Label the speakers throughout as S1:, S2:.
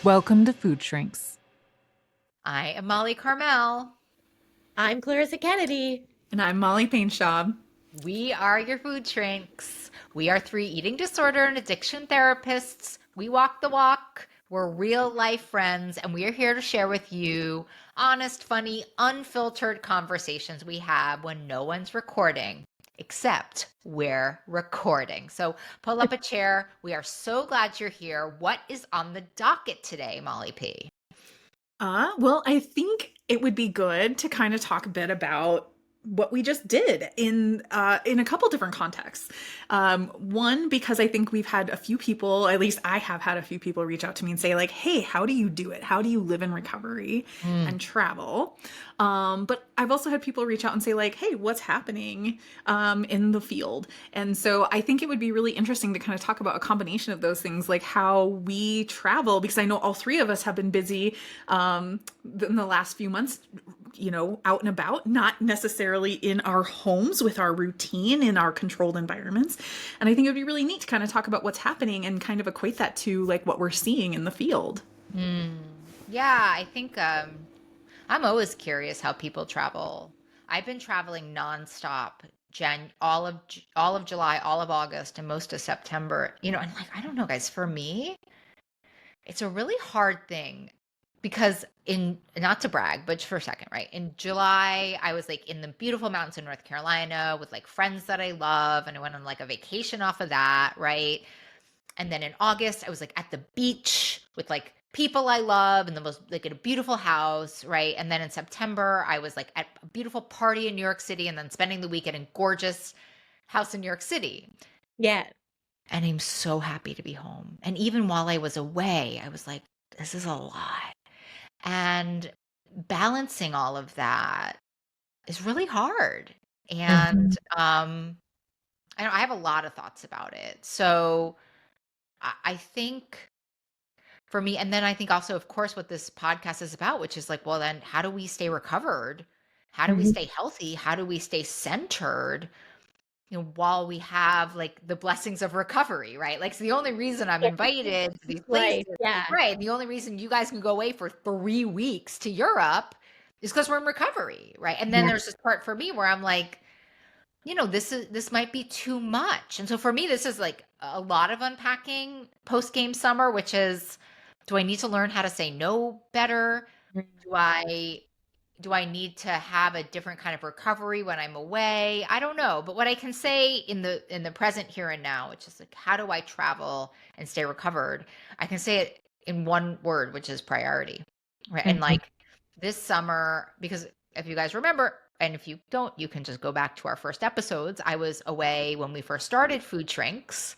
S1: Welcome to Food Shrinks.
S2: I am Molly Carmel.
S3: I'm Clarissa Kennedy.
S1: And I'm Molly Painschab.
S2: We are your food shrinks. We are three eating disorder and addiction therapists. We walk the walk. We're real life friends, and we are here to share with you honest, funny, unfiltered conversations we have when no one's recording, except we're recording. So pull up a chair. We are so glad you're here. What is on the docket today, Molly P?
S1: Well, I think it would be good to kind of talk a bit about what we just did in a couple different contexts. One, because I think we've had a few people, at least I have had a few people reach out to me and say like, "Hey, how do you do it? How do you live in recovery and travel?" But I've also had people reach out and say like, "Hey, what's happening in the field?" And so I think it would be really interesting to kind of talk about a combination of those things, like how we travel, because I know all three of us have been busy in the last few months, out and about, not necessarily in our homes with our routine in our controlled environments. And I think it would be really neat to kind of talk about what's happening and kind of equate that to like what we're seeing in the field.
S2: Yeah, I think I'm always curious how people travel. I've been traveling nonstop, all of July, all of August, and most of September. And like I don't know, guys. For me, it's a really hard thing because in not to brag, but for a second, right? In July, I was like in the beautiful mountains in North Carolina with like friends that I love, and I went on like a vacation off of that, right? And then in August, I was like at the beach with like people I love and the most like in a beautiful house, right? And then in September, I was like at a beautiful party in New York City and then spending the weekend in gorgeous house in New York City.
S3: Yeah.
S2: And I'm so happy to be home. And even while I was away, I was like, this is a lot. And balancing all of that is really hard. And I have a lot of thoughts about it. So I think for me, and then I think also, of course, what this podcast is about, which is like, well, then how do we stay recovered? How do we stay healthy? How do we stay centered? While we have like the blessings of recovery, right? Like, it's the only reason I'm invited to these places,
S3: Right. Yeah.
S2: right? The only reason you guys can go away for 3 weeks to Europe is because we're in recovery, right? And then there's this part for me where I'm like, this might be too much. And so for me, this is like a lot of unpacking post game summer, which is, do I need to learn how to say no better? Do I need to have a different kind of recovery when I'm away? I don't know. But what I can say in the present here and now, which is like, how do I travel and stay recovered? I can say it in one word, which is priority. Right. And like this summer, because if you guys remember, and if you don't, you can just go back to our first episodes. I was away when we first started Food Shrinks,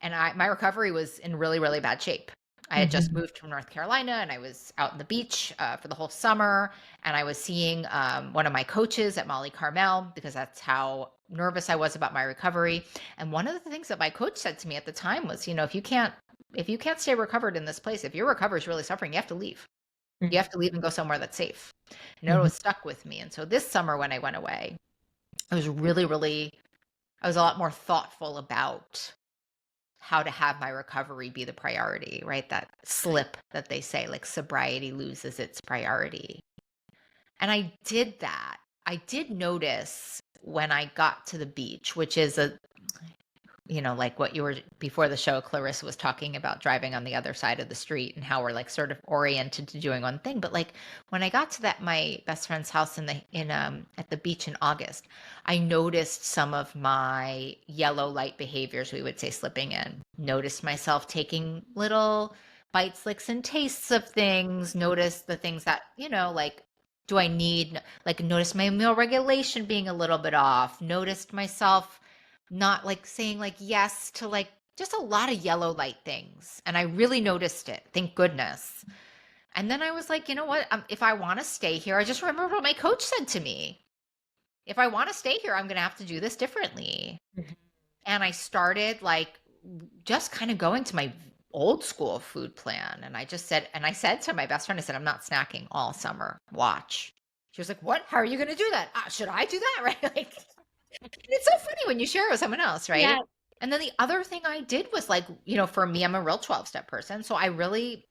S2: and my recovery was in really, really bad shape. I had just moved from North Carolina and I was out on the beach for the whole summer. And I was seeing one of my coaches at Molly Carmel because that's how nervous I was about my recovery. And one of the things that my coach said to me at the time was, if you can't stay recovered in this place, if your recovery is really suffering, you have to leave. You have to leave and go somewhere that's safe. And it was stuck with me. And so this summer when I went away, I was I was a lot more thoughtful about how to have my recovery be the priority, right? That slip that they say, like sobriety loses its priority. And I did that. I did notice when I got to the beach, which is like what you were before the show, Clarissa was talking about driving on the other side of the street and how we're like sort of oriented to doing one thing. But like when I got to my best friend's house at the beach in August, I noticed some of my yellow light behaviors, we would say, slipping in. Noticed myself taking little bites, licks, and tastes of things. Noticed the things that, like, do I need, like, notice my meal regulation being a little bit off. Noticed myself not like saying like yes to like just a lot of yellow light things. And I really noticed it. Thank goodness. And then I was like, you know what? If I want to stay here, I just remember what my coach said to me. If I want to stay here, I'm going to have to do this differently. And I started like just kind of going to my old school food plan. And I said to my best friend, I said, I'm not snacking all summer. Watch. She was like, what? How are you going to do that? Should I do that? Right? Like, it's so funny when you share it with someone else, right?
S3: Yeah.
S2: And then the other thing I did was like, for me, I'm a real 12-step person. So I really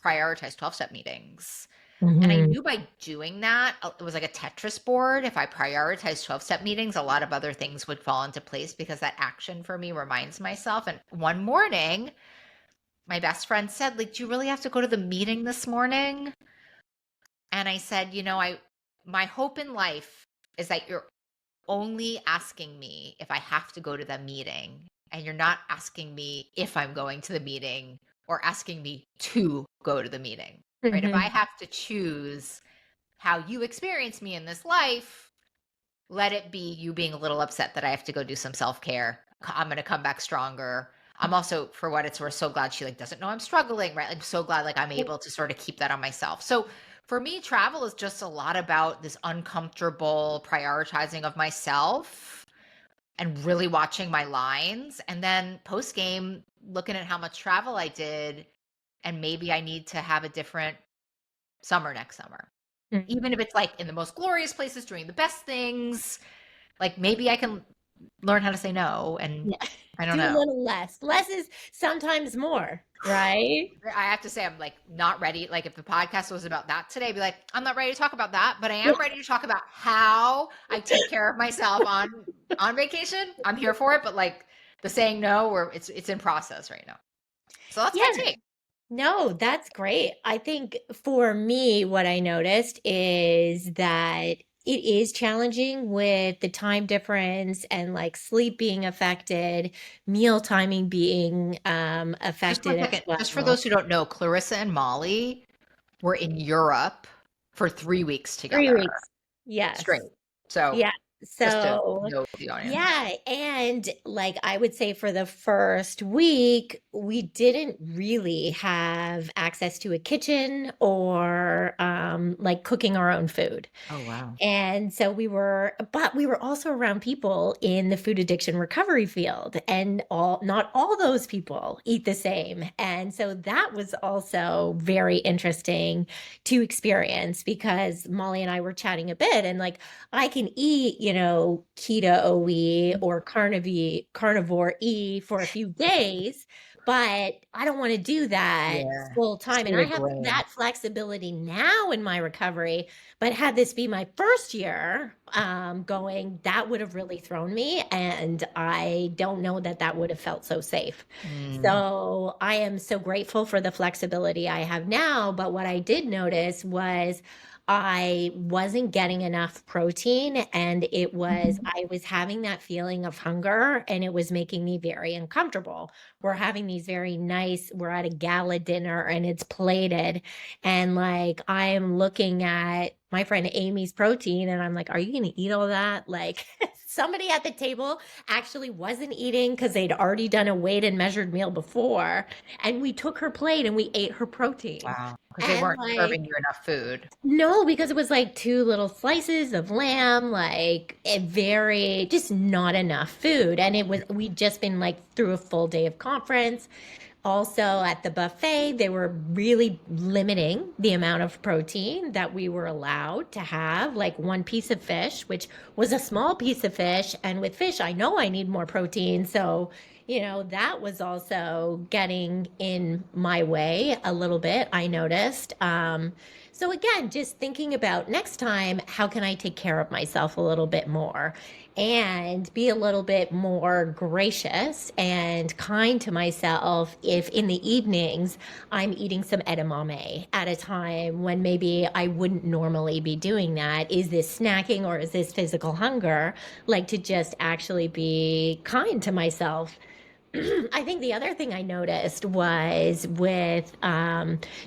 S2: prioritize 12-step meetings. And I
S3: Mhm.
S2: knew by doing that, it was like a Tetris board. If I prioritized 12-step meetings, a lot of other things would fall into place because that action for me reminds myself. And one morning, my best friend said, like, do you really have to go to the meeting this morning? And I said, my hope in life is that you're only asking me if I have to go to the meeting, and you're not asking me if I'm going to the meeting or asking me to go to the meeting, right? If I
S3: Mhm.
S2: have to choose how you experience me in this life, let it be you being a little upset that I have to go do some self-care. I'm going to come back stronger. I'm also, for what it's worth, so glad she like doesn't know I'm struggling, right? I'm so glad like I'm able to sort of keep that on myself. So for me, travel is just a lot about this uncomfortable prioritizing of myself and really watching my lines. And then post game, looking at how much travel I did, and maybe I need to have a different summer next summer. Even if
S3: Mhm.
S2: it's like in the most glorious places doing the best things, like maybe I can learn how to say no. And
S3: Yeah.
S2: I don't
S3: Do a
S2: know.
S3: little less. Less is sometimes more, right?
S2: I have to say, I'm like not ready. Like, if the podcast was about that today, I'd be like, I'm not ready to talk about that, but I
S3: Yeah.
S2: am ready to talk about how I take care of myself on vacation. I'm here for it, but like the saying no, or it's in process right now. So that's my
S3: Yeah.
S2: take.
S3: No, that's great. I think for me, what I noticed is that it is challenging with the time difference and like sleep being affected, meal timing being
S2: Just one
S3: affected as
S2: second, just for
S3: well.
S2: those who don't know, Clarissa and Molly were in Europe for 3 weeks
S3: 3 weeks.
S2: together straight.
S3: Yes.
S2: So
S3: Yeah.
S2: just to
S3: So,
S2: know the audience.
S3: yeah. And like I would say for the first week, we didn't really have access to a kitchen or like cooking our own food.
S2: Oh, wow.
S3: And so but we were also around people in the food addiction recovery field, and not all those people eat the same. And so that was also very interesting to experience because Molly and I were chatting a bit, and like I can eat, keto-y or carnivore-y for a few days, but I don't want to do that
S2: Yeah.
S3: full time. And
S2: State
S3: I
S2: of
S3: have
S2: grain.
S3: that flexibility now in my recovery, but had this be my first year going, that would have really thrown me. And I don't know that that would have felt so safe.
S2: Mm.
S3: So I am so grateful for the flexibility I have now. But what I did notice was I wasn't getting enough protein, and I was having that feeling of hunger, and it was making me very uncomfortable. We're having these we're at a gala dinner and it's plated, and like I am looking at my friend Amy's protein and I'm like, are you going to eat all that? Like somebody at the table actually wasn't eating because they'd already done a weighed and measured meal before. And we took her plate and we ate her protein.
S2: Wow. Because they
S3: And
S2: weren't serving
S3: like,
S2: you enough food.
S3: no, because it was like two little slices of lamb, like just not enough food. And we'd just been like through a full day of conference. Also, at the buffet, they were really limiting the amount of protein that we were allowed to have, like one piece of fish, which was a small piece of fish. And with fish, I know I need more protein. So, that was also getting in my way a little bit, I noticed. So, again, just thinking about next time, how can I take care of myself a little bit more? And be a little bit more gracious and kind to myself if in the evenings I'm eating some edamame at a time when maybe I wouldn't normally be doing that. Is this snacking or is this physical hunger? Like to just actually be kind to myself. I think the other thing I noticed was with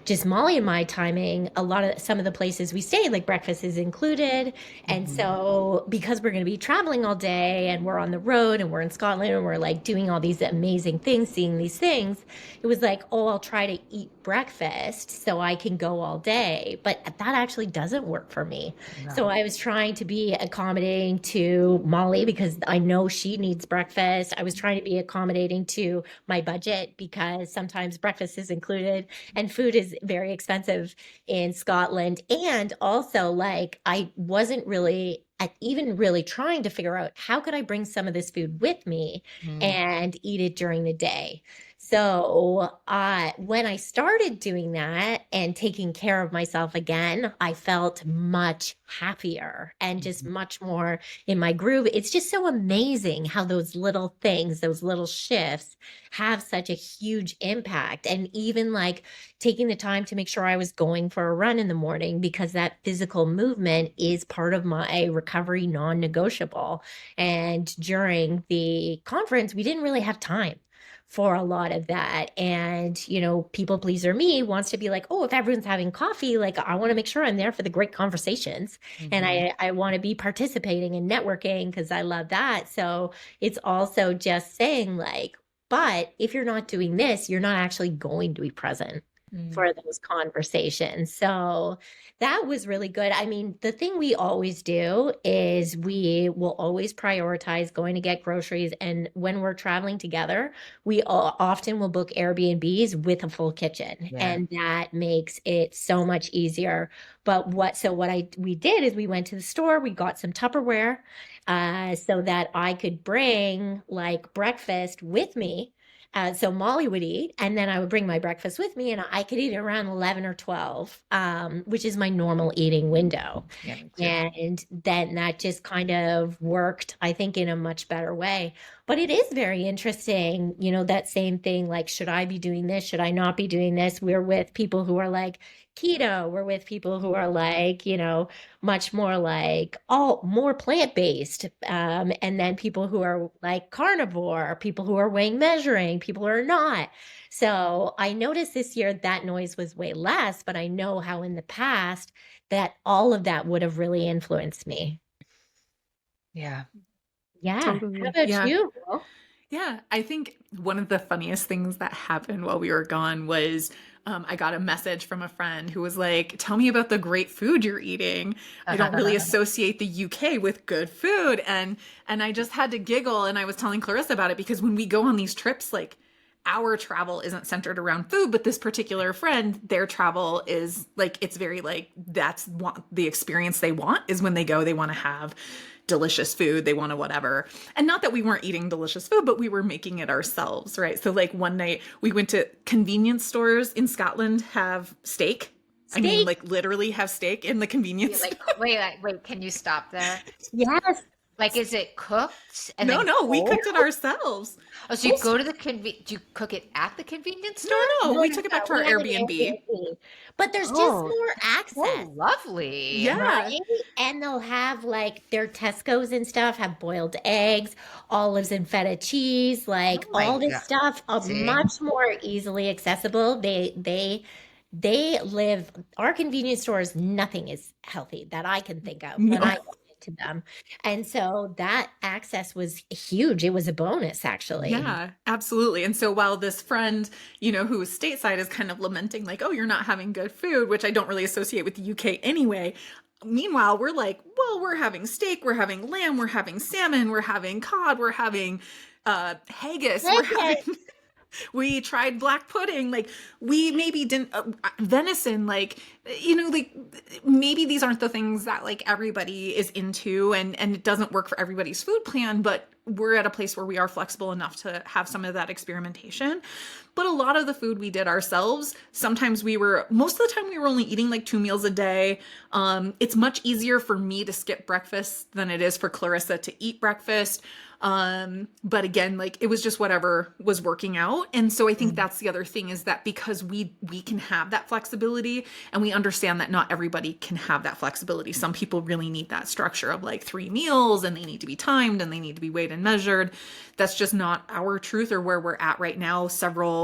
S3: just Molly and my timing, some of the places we stayed, like breakfast is included. And
S2: Mhm.
S3: so, because we're going to be traveling all day and we're on the road and we're in Scotland and we're like doing all these amazing things, seeing these things, it was like, oh, I'll try to eat breakfast so I can go all day. But that actually doesn't work for me. So
S2: No.
S3: I was trying to be accommodating to Molly because I know she needs breakfast. I was trying to be accommodating to my budget because sometimes breakfast is included and food is very expensive in Scotland. And also, like, I wasn't really even really trying to figure out how could I bring some of this food with me
S2: Mm.
S3: and eat it during the day. So, when I started doing that and taking care of myself again, I felt much happier and just
S2: Mhm.
S3: much more in my groove. It's just so amazing how those little things, those little shifts have such a huge impact. And even like taking the time to make sure I was going for a run in the morning because that physical movement is part of my recovery non negotiable. And during the conference, we didn't really have time for a lot of that. And, people pleaser me wants to be like, oh, if everyone's having coffee, like I want to make sure I'm there for the great conversations. And
S2: Mhm.
S3: I want to be participating and networking because I love that. So it's also just saying like, but if you're not doing this, you're not actually going to be present
S2: Mm.
S3: for those conversations. So that was really good. I mean, the thing we always do is we will always prioritize going to get groceries. And when we're traveling together, we often will book Airbnbs with a full kitchen.
S2: Yeah.
S3: And that makes it so much easier. But we did is we went to the store, we got some Tupperware so that I could bring like breakfast with me so Molly would eat, and then I would bring my breakfast with me, and I could eat around 11 or 12, which is my normal eating window.
S2: Yeah, me too.
S3: And then that just kind of worked, I think, in a much better way. But it is very interesting, that same thing like, should I be doing this? Should I not be doing this? We're with people who are like keto, we're with people who are like, much more like all more plant-based and then people who are like carnivore, people who are weighing measuring, people who are not. So I noticed this year that noise was way less, but I know how in the past that all of that would have really influenced me.
S2: Yeah.
S3: Yeah, how
S1: Totally.
S3: about
S1: Yeah.
S3: you, Will?
S1: Yeah, I think one of the funniest things that happened while we were gone was I got a message from a friend who was like, "Tell me about the great food you're eating. I don't really associate the UK with good food." And I just had to giggle, and I was telling Clarissa about it because when we go on these trips, like our travel isn't centered around food, but this particular friend, their travel is like it's very like the experience they want is when they go, they want to have delicious food, they want to whatever. And not that we weren't eating delicious food, but we were making it ourselves, right? So like one night we went to convenience stores in Scotland have steak. I mean,
S3: Steak?
S1: like literally have steak in the convenience
S2: You're
S1: store.
S2: like, wait, can you stop there?
S3: Yes.
S2: Like, is it cooked and
S1: No,
S2: then
S1: no, we
S2: cold?
S1: cooked it ourselves.
S2: Oh, so you go to the do you cook it at the convenience
S1: No,
S2: store?
S1: no,
S3: No,
S1: we
S3: no,
S1: took it back
S3: no.
S1: to
S3: We
S1: our
S3: have an
S1: Airbnb.
S3: Airbnb, but there's just
S2: Oh,
S3: more access.
S2: so lovely.
S1: Yeah.
S3: Right? And they'll have like their Tesco's and stuff have boiled eggs, olives and feta cheese,
S2: Oh
S3: like
S2: my
S3: all this
S2: God.
S3: stuff
S2: See?
S3: much more easily accessible. They live our convenience stores, nothing is healthy that I can think of when
S1: No.
S3: I go into them. And so that access was huge. It was a bonus actually.
S1: Yeah, absolutely. And so while this friend, who was stateside is kind of lamenting, like, oh, you're not having good food, which I don't really associate with the UK anyway. Meanwhile, we're like, well, we're having steak, we're having lamb, we're having salmon, we're having cod, we're having haggis, we're having
S3: Okay.
S1: we tried black pudding, like we maybe didn't venison, like like maybe these aren't the things that like everybody is into, and it doesn't work for everybody's food plan, but we're at a place where we are flexible enough to have some of that experimentation. But a lot of the food we did ourselves, sometimes most of the time we were only eating like 2 meals a day. It's much easier for me to skip breakfast than it is for Clarissa to eat breakfast. But again, like it was just whatever was working out. And so I think that's the other thing, is that because we can have that flexibility, and we understand that not everybody can have that flexibility. Some people really need that structure of like 3 meals, and they need to be timed, and they need to be weighed and measured. That's just not our truth or where we're at right now.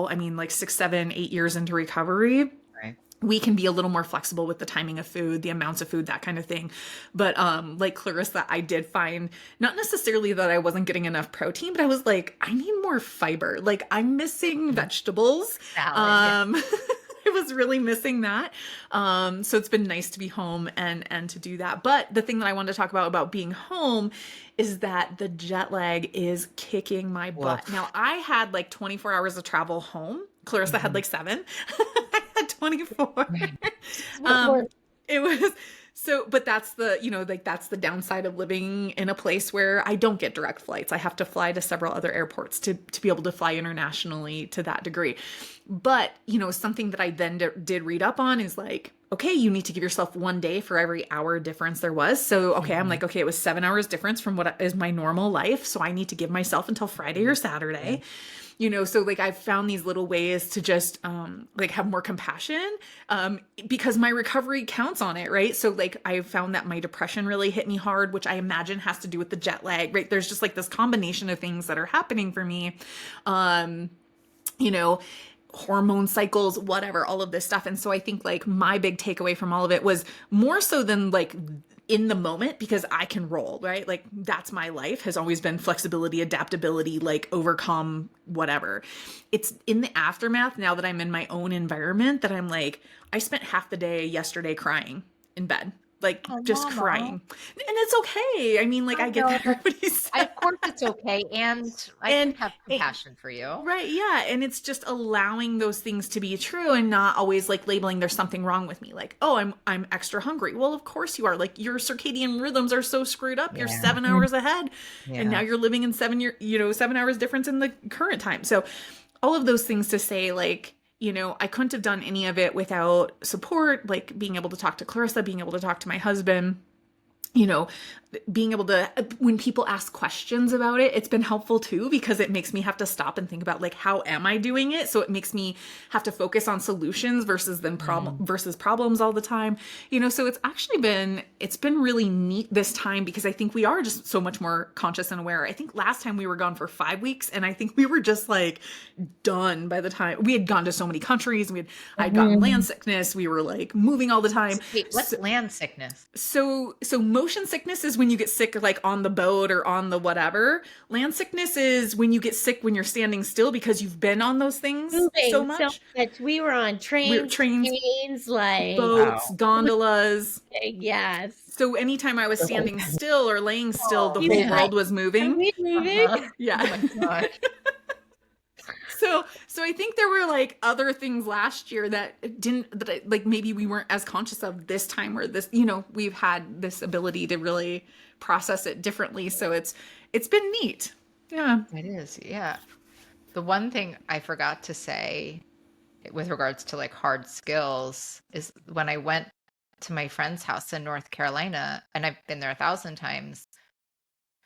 S1: Like 6, 7, 8 years into recovery,
S2: Right.
S1: we can be a little more flexible with the timing of food, the amounts of food, that kind of thing. But like Clarissa, I did find not necessarily that I wasn't getting enough protein, but I was like, I need more fiber. Like I'm missing vegetables.
S2: Salad.
S1: I was really missing that. So it's been nice to be home and to do that. But the thing that I wanted to talk about being home is that the jet lag is kicking my butt.
S2: Woof.
S1: Now I had like 24 hours of travel home. Clarissa had
S2: Mhm.
S1: like 7. I had 24.
S3: We're-
S1: um,
S3: we're-
S1: it was So, but that's the, like that's the downside of living in a place where I don't get direct flights. I have to fly to several other airports to be able to fly internationally to that degree. But, something that I then did read up on is like, okay, you need to give yourself 1 day for every hour difference there was. So, okay, I'm like, okay, it was 7 hours difference from what is my normal life. So I need to give myself until Friday or Saturday. So like I've found these little ways to just like have more compassion because my recovery counts on it, right? So like I found that my depression really hit me hard, which I imagine has to do with the jet lag, right? There's just like this combination of things that are happening for me. You know, hormone cycles, whatever, all of this stuff. And so I think like my big takeaway from all of it was more so than like in the moment, because I can roll, right? Like that's my life has always been flexibility, adaptability, like overcome whatever. It's in the aftermath now that I'm in my own environment that I'm like, I spent half the day yesterday crying in bed, like
S2: Oh,
S1: just
S2: mama.
S1: crying. And it's okay. I mean, like I get
S2: know,
S1: that
S2: but
S1: everybody's
S2: of course it's okay, and I can
S1: and
S2: have compassion for you.
S1: right, yeah. And it's just allowing those things to be true and not always like labeling there's something wrong with me. Like, oh, I'm extra hungry. Well, of course you are. Like your circadian rhythms are so screwed up. You're
S2: Yeah.
S1: 7 hours ahead. And now
S2: Yeah.
S1: you're living in 7 hours difference in the current time. So all of those things to say, like, I couldn't have done any of it without support, like being able to talk to Clarissa, being able to talk to my husband, you know, being able to, when people ask questions about it, it's been helpful too, because it makes me have to stop and think about like, how am I doing it? So it makes me have to focus on solutions versus problems all the time, so it's been really neat this time, because I think we are just so much more conscious and aware. I think last time we were gone for 5 weeks, and I think we were just like done by the time we had gone to so many countries. I'd gotten land sickness. We were like moving all the time.
S2: Wait, what's land sickness?
S1: So motion sickness is when you get sick like on the boat or on the whatever. Land sickness is when you get sick when you're standing still because you've been on those things
S3: Moving
S1: so much.
S3: We were on trains, like
S1: boats, gondolas.
S3: Yes.
S1: So anytime I was standing still or laying still, the
S2: Oh,
S1: whole
S2: man.
S1: world was moving.
S3: Are we moving?
S2: Uh-huh.
S1: Yeah.
S2: Oh my God.
S1: So I think there were like other things last year like maybe we weren't as conscious of this time, where this, we've had this ability to really process it differently. So it's been neat. Yeah.
S2: It is, yeah. The one thing I forgot to say with regards to like hard skills is when I went to my friend's house in North Carolina, and I've been there 1,000 times,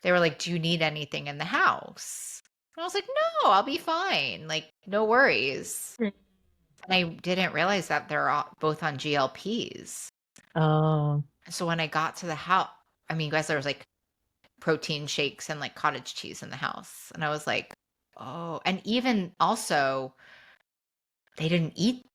S2: they were like, "Do you need anything in the house?" And I was like, "No, I'll be fine. Like, no worries." And I didn't realize that they're both on GLPs.
S3: Oh.
S2: So when I got to the house, I mean, guys, there was like protein shakes and like cottage cheese in the house. And I was like, oh, and even also they didn't eat.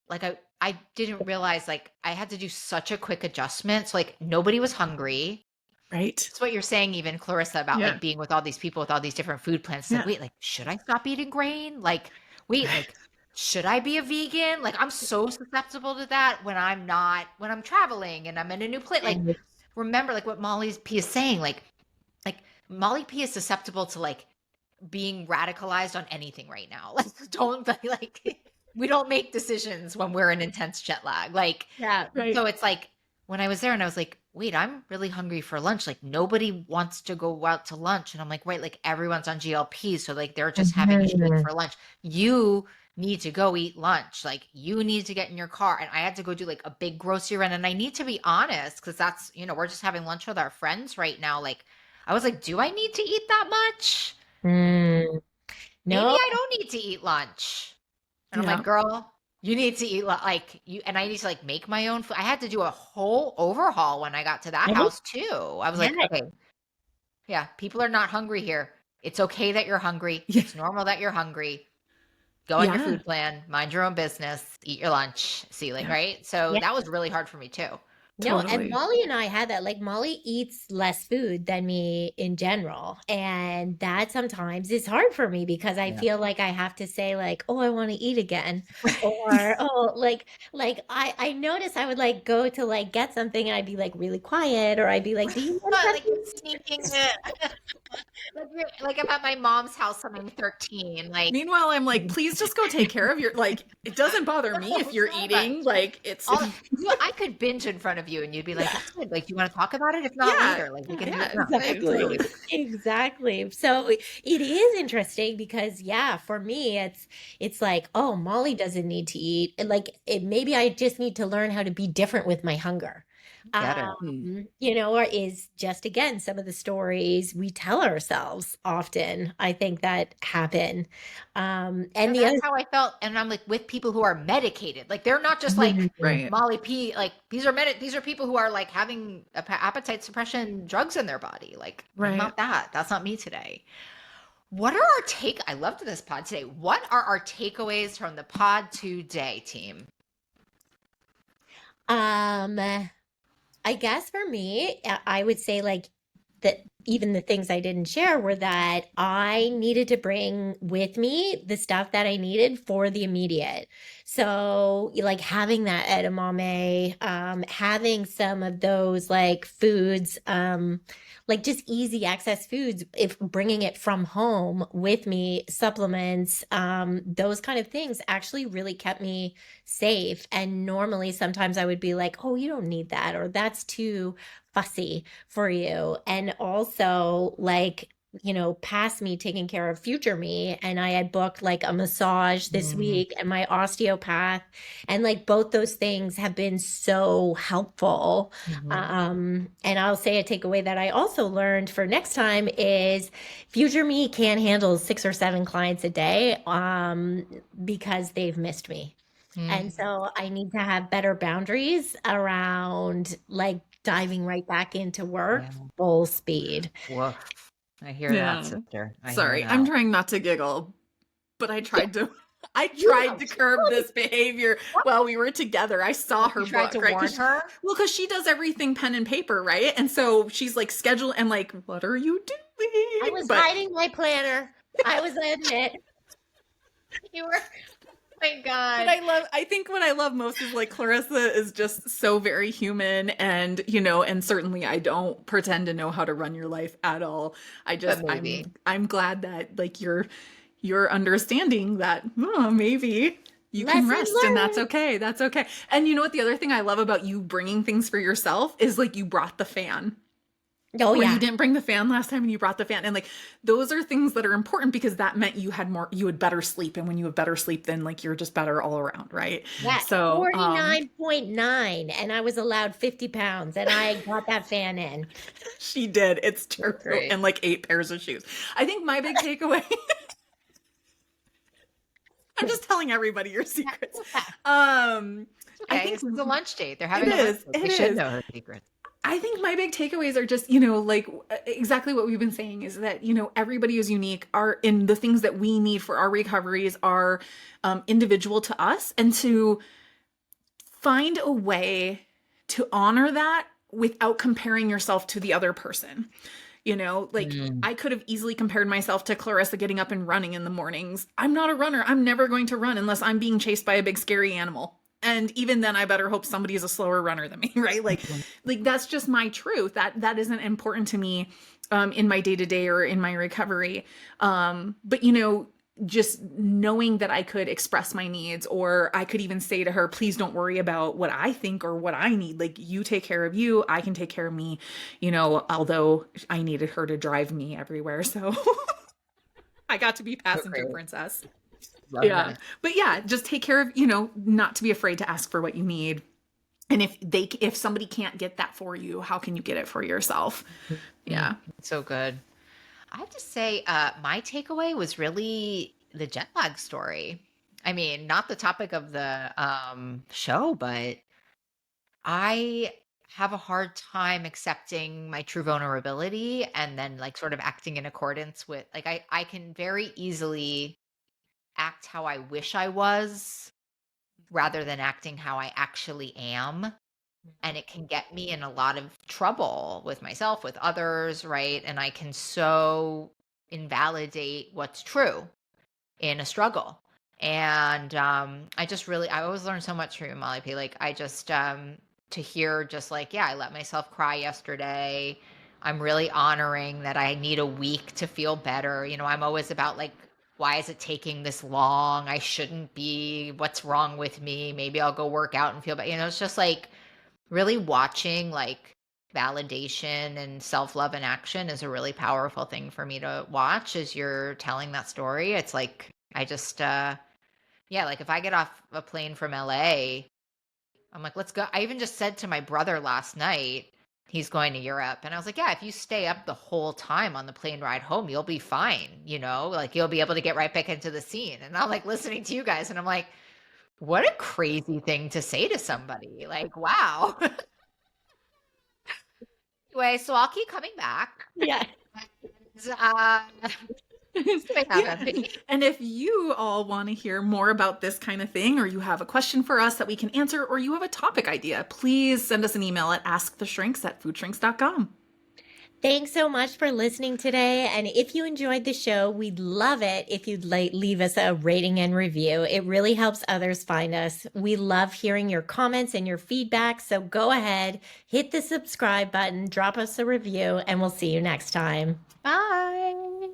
S2: Like I didn't realize like I had to do such a quick adjustment. So like nobody was hungry.
S1: Right.
S2: That's what you're saying, even Clarissa, about like being with all these people with all these different food plans. It's like, wait, like, should I stop eating grain? Like, wait, like, should I be a vegan? Like, I'm so susceptible to that when I'm traveling and I'm in a new place. Like, remember, like what Molly P is saying, like Molly P is susceptible to like being radicalized on anything right now. Like, don't like, we don't make decisions when we're in intense jet lag. Like,
S3: Yeah.
S1: Right.
S2: so it's like when I was there and I was like, wait, I'm really hungry for lunch. Like nobody wants to go out to lunch. And I'm like, right, like everyone's on GLP. So like they're just having a shake for lunch. You need to go eat lunch. Like you need to get in your car. And I had to go do like a big grocery run. And I need to be honest, because that's, we're just having lunch with our friends right now. Like I was like, do I need to eat that much?
S3: No.
S2: Maybe I don't need to eat lunch. And I'm like, girl, you need to eat like you, and I need to like make my own food. I had to do a whole overhaul when I got to that house too. I was like, okay, yeah, people are not hungry here. It's okay that you're hungry. It's normal that you're hungry. Go on your food plan, mind your own business, eat your lunch, ceiling, right? So that was really hard for me too.
S3: No, and Molly and I had that. Like Molly eats less food than me in general. And that sometimes is hard for me because I feel like I have to say like, oh, I want to eat again. Or, oh, like I noticed I would like go to like get something and I'd be like really quiet, or I'd be like, do you want
S2: like sneaking it. Like I'm at my mom's house when I'm 13. Like,
S1: Meanwhile, I'm like, please just go take care of your, like, it doesn't bother me if you're
S2: so
S1: eating.
S2: much.
S1: Like, it's,
S2: I could binge in front of you and you'd be like,
S1: yeah,
S2: that's good. Like, do you want to talk about it? If not
S1: yeah,
S2: later, like we can,
S1: yeah,
S2: no,
S1: exactly.
S2: absolutely.
S3: Exactly. So it is interesting because yeah, for me it's like, oh, Molly doesn't need to eat. And like maybe I just need to learn how to be different with my hunger.
S2: Get it.
S3: Or is just again some of the stories we tell ourselves often, I think that happen.
S2: No,
S3: And the
S2: that's
S3: other
S2: how I felt. And I'm like with people who are medicated. Like they're not just like
S3: Mhm.
S1: Right.
S2: Molly P. Like these are people who are like having appetite suppression drugs in their body. Like I'm
S1: Right.
S2: not that. That's not me today. What are our I loved this pod today. What are our takeaways from the pod today, team?
S3: um I guess for me, I would say like that even the things I didn't share were that I needed to bring with me the stuff that I needed for the immediate. So like having that edamame, having some of those like foods, like just easy access foods, if bringing it from home with me, supplements, those kind of things actually really kept me safe. And normally, sometimes I would be like, oh, you don't need that, or that's too fussy for you. And also, like, past me taking care of future me. And I had booked like a massage this
S2: Mm,
S3: week and my osteopath. And like both those things have been so helpful.
S2: mhm.
S3: And I'll say a takeaway that I also learned for next time is future me can't handle 6 or 7 clients a day because they've missed me. And
S2: Mm.
S3: so I need to have better boundaries around like diving right back into work
S2: Yeah.
S3: full speed.
S2: Woof. I hear that,
S1: Yeah.
S2: sister. I hear
S1: Sorry. I'm
S2: that.
S1: trying not to giggle, but I
S3: Yeah,
S1: tried to. I
S3: you
S1: tried
S3: know,
S1: to curb this behavior while we were together. I saw
S2: Like you
S1: her
S2: tried to
S1: book, right?
S2: warn her?
S1: Because she does everything pen and paper, right? And so she's like schedule and like, what are you
S3: I
S1: doing?
S3: was
S1: But
S3: hiding my planner. I was admit.
S2: You were, my
S1: But
S2: God.
S1: I think what I love most is like Clarissa is just so very human and, and certainly I don't pretend to know how to run your life at all.
S2: But
S1: I'm,
S2: maybe.
S1: I'm glad that like you're understanding that maybe you can
S3: Lesson
S1: rest and that's
S3: learned.
S1: okay. That's okay. And you know what? The other thing I love about you bringing things for yourself is like you brought the fan
S3: Oh
S1: where you
S3: yeah.
S1: didn't bring the fan last time and you brought the fan and like those are things that are important because that meant you had better sleep and when you have better sleep then like you're just better all around, right?
S3: Yeah.
S1: So
S3: 49.9 and I was allowed 50 pounds and I got that fan in.
S1: she did, it's true.
S2: That's great.
S1: And like 8 pairs of shoes. I think my big takeaway I'm just telling everybody your secrets. I
S2: Okay,
S1: think
S2: this is a lunch date. They're
S1: it
S2: having a lunch
S1: is
S2: date.
S1: it
S2: They should
S1: is
S2: know her secrets.
S1: I think my big takeaways are just, like exactly what we've been saying is that, everybody is unique. Our in the things that we need for our recoveries are individual to us, and to find a way to honor that without comparing yourself to the other person. Like
S2: Mm,
S1: I could have easily compared myself to Clarissa getting up and running in the mornings. I'm not a runner. I'm never going to run unless I'm being chased by a big scary animal. And even then I better hope somebody is a slower runner than me, right? Like that's just my truth. That isn't important to me in my day-to-day or in my recovery. But just knowing that I could express my needs, or I could even say to her, please don't worry about what I think or what I need. Like, you take care of you, I can take care of me, although I needed her to drive me everywhere. So I got to be
S2: so
S1: passenger
S2: great.
S1: princess.
S2: Love
S1: Yeah.
S2: this.
S1: But yeah, just take care of, not to be afraid to ask for what you need. And if somebody can't get that for you, how can you get it for yourself?
S2: Mm,
S1: Yeah.
S2: so good. I have to say, my takeaway was really the jet lag story. I mean, not the topic of the show, but I have a hard time accepting my true vulnerability and then like sort of acting in accordance with like I can very easily act how I wish I was rather than acting how I actually am. And it can get me in a lot of trouble with myself, with others, right? And I can so invalidate what's true in a struggle. And I always learn so much from you, Molly P. Like, I just, to hear just like, yeah, I let myself cry yesterday. I'm really honoring that I need a week to feel better. I'm always about like, why is it taking this long? I shouldn't be. What's wrong with me? Maybe I'll go work out and feel better. It's just like really watching like validation and self-love in action is a really powerful thing for me to watch as you're telling that story. It's like I just yeah, like if I get off a plane from LA, I'm like, let's go. I even just said to my brother last night, he's going to Europe. And I was like, yeah, if you stay up the whole time on the plane ride home, you'll be fine. Like you'll be able to get right back into the scene. And I'm like listening to you guys and I'm like, what a crazy thing to say to somebody. Like, wow. Anyway, so I'll keep coming back.
S3: Yeah.
S1: Yeah. And if you all want to hear more about this kind of thing, or you have a question for us that we can answer, or you have a topic idea, please send us an email at asktheshrinks@foodshrinks.com.
S3: Thanks so much for listening today. And if you enjoyed the show, we'd love it if you'd leave us a rating and review. It really helps others find us. We love hearing your comments and your feedback. So go ahead, hit the subscribe button, drop us a review, and we'll see you next time.
S2: Bye.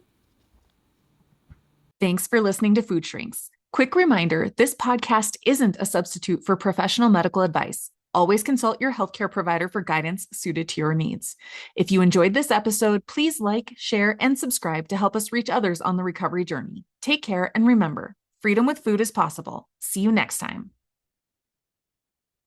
S1: Thanks for listening to Food Shrinks. Quick reminder, this podcast isn't a substitute for professional medical advice. Always consult your healthcare provider for guidance suited to your needs. If you enjoyed this episode, please like, share, and subscribe to help us reach others on the recovery journey. Take care, and remember, freedom with food is possible. See you next time.